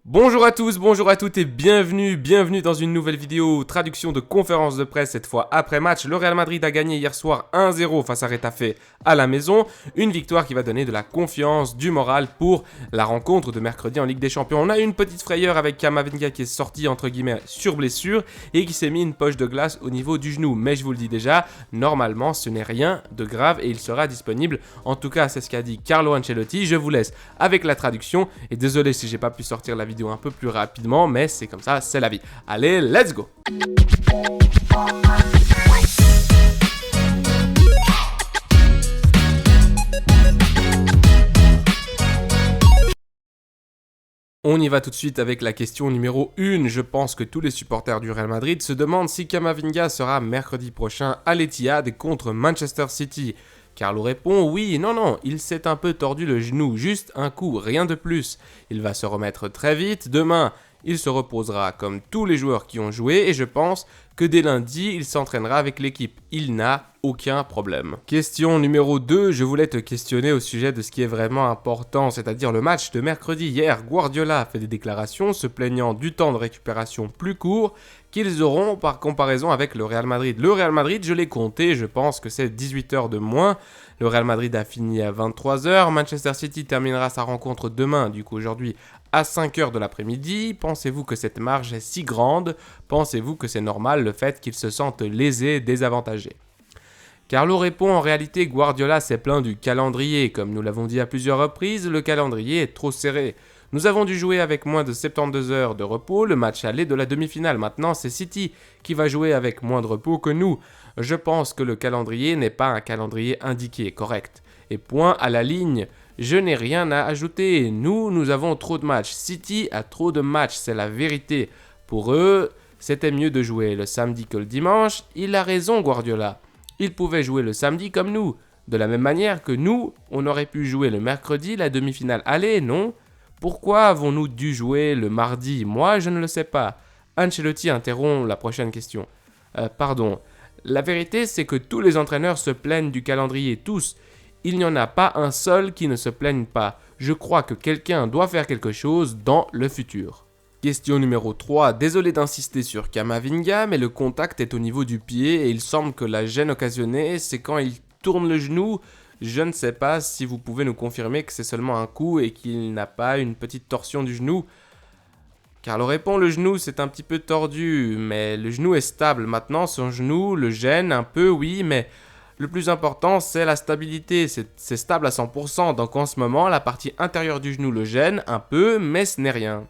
Bonjour à tous, bonjour à toutes et bienvenue dans une nouvelle vidéo, traduction de conférence de presse cette fois après match. Le Real Madrid a gagné hier soir 1-0 face à Retafe à la maison, une victoire qui va donner de la confiance, du moral pour la rencontre de mercredi en Ligue des Champions. On a eu une petite frayeur avec Camavinga qui est sorti entre guillemets sur blessure et qui s'est mis une poche de glace au niveau du genou, mais je vous le dis déjà, normalement ce n'est rien de grave et il sera disponible, en tout cas c'est ce qu'a dit Carlo Ancelotti. Je vous laisse avec la traduction et désolé si j'ai pas pu sortir la vidéo un peu plus rapidement, mais c'est comme ça, c'est la vie. Allez, let's go! On y va tout de suite avec la question numéro 1. Je pense que tous les supporters du Real Madrid se demandent si Camavinga sera mercredi prochain à l'Etihad contre Manchester City. Carlo répond oui, non, il s'est un peu tordu le genou, juste un coup, rien de plus. Il va se remettre très vite, demain il se reposera comme tous les joueurs qui ont joué et je pense que dès lundi il s'entraînera avec l'équipe. Il n'a aucun problème. Question numéro 2, je voulais te questionner au sujet de ce qui est vraiment important, c'est-à-dire le match de mercredi. Hier, Guardiola a fait des déclarations se plaignant du temps de récupération plus court qu'ils auront par comparaison avec le Real Madrid. Le Real Madrid, je l'ai compté, je pense que c'est 18 heures de moins. Le Real Madrid a fini à 23 h. Manchester City terminera sa rencontre demain, du coup aujourd'hui, à 5 h de l'après-midi. Pensez-vous que cette marge est si grande? Pensez-vous que c'est normal le fait qu'ils se sentent lésés, désavantagés? Carlo répond en réalité Guardiola s'est plaint du calendrier. Comme nous l'avons dit à plusieurs reprises, le calendrier est trop serré. Nous avons dû jouer avec moins de 72 heures de repos, le match aller de la demi-finale. Maintenant, c'est City qui va jouer avec moins de repos que nous. Je pense que le calendrier n'est pas un calendrier indiqué, correct. Et point à la ligne, je n'ai rien à ajouter. Nous avons trop de matchs. City a trop de matchs, c'est la vérité. Pour eux, c'était mieux de jouer le samedi que le dimanche. Il a raison, Guardiola. Ils pouvaient jouer le samedi comme nous. De la même manière que nous, on aurait pu jouer le mercredi la demi-finale aller, non? Pourquoi avons-nous dû jouer le mardi? Moi, je ne le sais pas. Ancelotti interrompt la prochaine question. Pardon. La vérité, c'est que tous les entraîneurs se plaignent du calendrier, tous. Il n'y en a pas un seul qui ne se plaigne pas. Je crois que quelqu'un doit faire quelque chose dans le futur. Question numéro 3. Désolé d'insister sur Camavinga, mais le contact est au niveau du pied et il semble que la gêne occasionnée, c'est quand il tourne le genou. Je ne sais pas si vous pouvez nous confirmer que c'est seulement un coup et qu'il n'a pas une petite torsion du genou. Carlo répond, le genou c'est un petit peu tordu, mais le genou est stable. Maintenant, son genou le gêne un peu, oui, mais le plus important c'est la stabilité. C'est stable à 100%, donc en ce moment, la partie intérieure du genou le gêne un peu, mais ce n'est rien.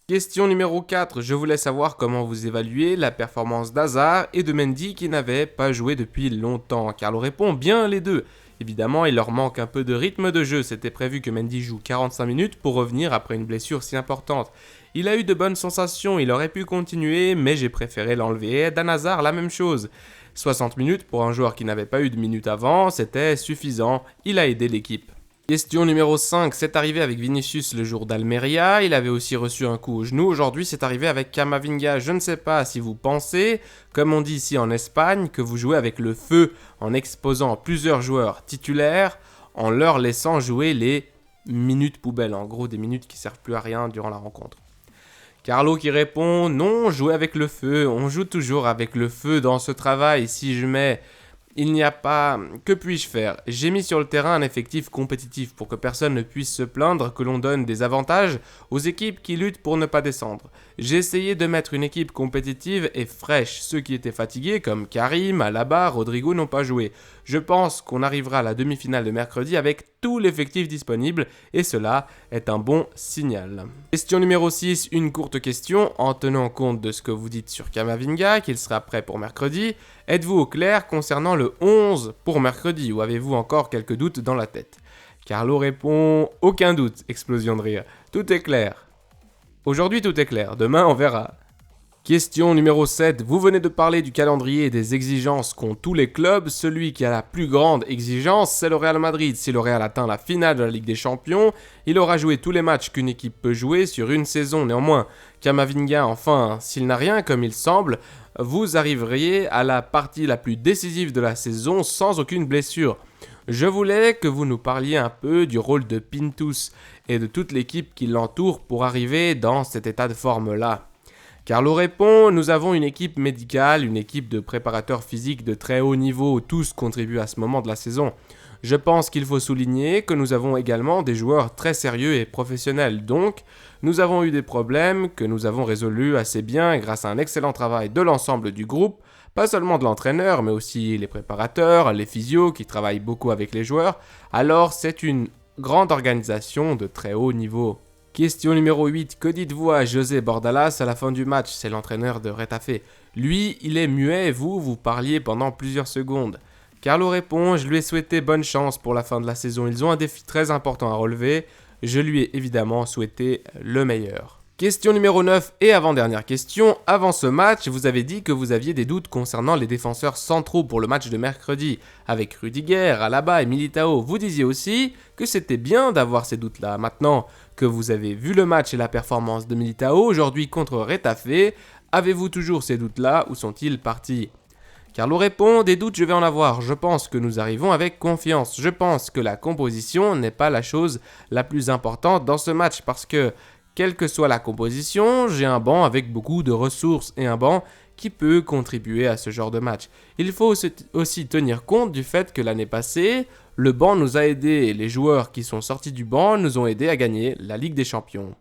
Question numéro 4, je voulais savoir comment vous évaluez la performance d'Hazard et de Mendy qui n'avaient pas joué depuis longtemps. Carlo répond bien les deux. Évidemment, il leur manque un peu de rythme de jeu, c'était prévu que Mendy joue 45 minutes pour revenir après une blessure si importante. Il a eu de bonnes sensations, il aurait pu continuer, mais j'ai préféré l'enlever. Et Eden Hazard, la même chose. 60 minutes pour un joueur qui n'avait pas eu de minutes avant, c'était suffisant, il a aidé l'équipe. Question numéro 5, c'est arrivé avec Vinicius le jour d'Almeria, il avait aussi reçu un coup au genou, aujourd'hui c'est arrivé avec Camavinga. Je ne sais pas si vous pensez, comme on dit ici en Espagne, que vous jouez avec le feu en exposant plusieurs joueurs titulaires, en leur laissant jouer les minutes poubelles, en gros des minutes qui servent plus à rien durant la rencontre. Carlo qui répond, non, jouer avec le feu, on joue toujours avec le feu dans ce travail, si je mets... Il n'y a pas... Que puis-je faire? J'ai mis sur le terrain un effectif compétitif pour que personne ne puisse se plaindre que l'on donne des avantages aux équipes qui luttent pour ne pas descendre. J'ai essayé de mettre une équipe compétitive et fraîche. Ceux qui étaient fatigués, comme Karim, Alaba, Rodrigo, n'ont pas joué. Je pense qu'on arrivera à la demi-finale de mercredi avec tout l'effectif disponible et cela est un bon signal. Question numéro 6, une courte question. En tenant compte de ce que vous dites sur Camavinga, qu'il sera prêt pour mercredi, êtes-vous au clair concernant le 11 pour mercredi ou avez-vous encore quelques doutes dans la tête? Carlo répond, aucun doute, explosion de rire. Tout est clair. Aujourd'hui tout est clair, demain on verra. Question numéro 7, vous venez de parler du calendrier et des exigences qu'ont tous les clubs. Celui qui a la plus grande exigence, c'est le Real Madrid. Si le Real atteint la finale de la Ligue des Champions, il aura joué tous les matchs qu'une équipe peut jouer sur une saison. Néanmoins, Camavinga, enfin, s'il n'a rien comme il semble, vous arriveriez à la partie la plus décisive de la saison sans aucune blessure. Je voulais que vous nous parliez un peu du rôle de Pintus et de toute l'équipe qui l'entoure pour arriver dans cet état de forme-là. Carlo répond, nous avons une équipe médicale, une équipe de préparateurs physiques de très haut niveau, tous contribuent à ce moment de la saison. Je pense qu'il faut souligner que nous avons également des joueurs très sérieux et professionnels, donc nous avons eu des problèmes que nous avons résolus assez bien grâce à un excellent travail de l'ensemble du groupe, pas seulement de l'entraîneur, mais aussi les préparateurs, les physios qui travaillent beaucoup avec les joueurs, alors c'est une grande organisation de très haut niveau. Question numéro 8, que dites-vous à José Bordalas à la fin du match? C'est l'entraîneur de Retafe. Lui, il est muet et vous parliez pendant plusieurs secondes. Carlo répond, je lui ai souhaité bonne chance pour la fin de la saison, ils ont un défi très important à relever, je lui ai évidemment souhaité le meilleur. Question numéro 9 et avant-dernière question, avant ce match, vous avez dit que vous aviez des doutes concernant les défenseurs centraux pour le match de mercredi. Avec Rudiger, Alaba et Militao, vous disiez aussi que c'était bien d'avoir ces doutes-là. Maintenant que vous avez vu le match et la performance de Militao aujourd'hui contre Retafe, avez-vous toujours ces doutes-là ou sont-ils partis? Carlo répond, des doutes je vais en avoir, je pense que nous arrivons avec confiance, je pense que la composition n'est pas la chose la plus importante dans ce match parce que, quelle que soit la composition, j'ai un banc avec beaucoup de ressources et un banc qui peut contribuer à ce genre de match. Il faut aussi tenir compte du fait que l'année passée, le banc nous a aidés et les joueurs qui sont sortis du banc nous ont aidés à gagner la Ligue des Champions.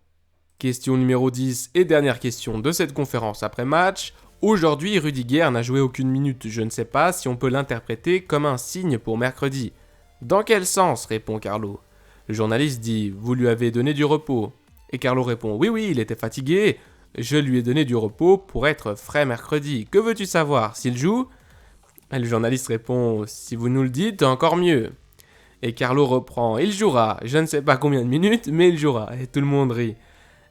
Question numéro 10 et dernière question de cette conférence après match. Aujourd'hui, Rudiger n'a joué aucune minute. Je ne sais pas si on peut l'interpréter comme un signe pour mercredi. Dans quel sens? Répond Carlo. Le journaliste dit, vous lui avez donné du repos. Et Carlo répond, oui, il était fatigué. Je lui ai donné du repos pour être frais mercredi. Que veux-tu savoir? S'il joue? Et le journaliste répond, si vous nous le dites, encore mieux. Et Carlo reprend, il jouera. Je ne sais pas combien de minutes, mais il jouera. Et tout le monde rit.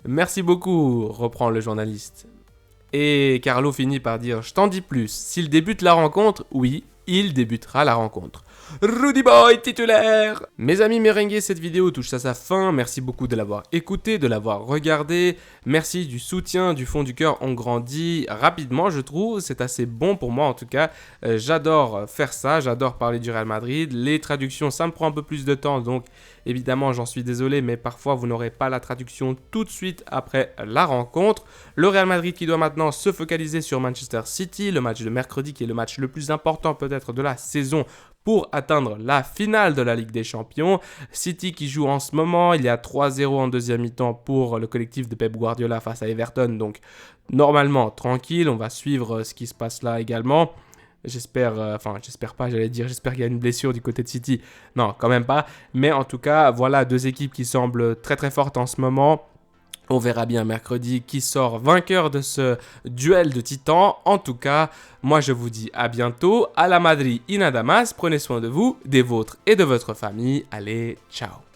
Merci beaucoup, reprend le journaliste. Et Carlo finit par dire, je t'en dis plus, s'il débute la rencontre, oui, il débutera la rencontre. Rudy Boy titulaire! Mes amis merengues, cette vidéo touche à sa fin, merci beaucoup de l'avoir écouté, de l'avoir regardé, merci du soutien, du fond du cœur, on grandit rapidement je trouve, c'est assez bon pour moi en tout cas, j'adore faire ça, j'adore parler du Real Madrid, les traductions ça me prend un peu plus de temps donc évidemment j'en suis désolé mais parfois vous n'aurez pas la traduction tout de suite après la rencontre. Le Real Madrid qui doit maintenant se focaliser sur Manchester City, le match de mercredi qui est le match le plus important peut-être de la saison pour atteindre la finale de la Ligue des Champions. City qui joue en ce moment, il y a 3-0 en deuxième mi-temps pour le collectif de Pep Guardiola face à Everton. Donc normalement tranquille, on va suivre ce qui se passe là également. J'espère qu'il y a une blessure du côté de City. Non, quand même pas. Mais en tout cas, voilà deux équipes qui semblent très très fortes en ce moment. On verra bien mercredi qui sort vainqueur de ce duel de titans. En tout cas, moi je vous dis à bientôt. À la Madrid y nada más. Prenez soin de vous, des vôtres et de votre famille. Allez, ciao.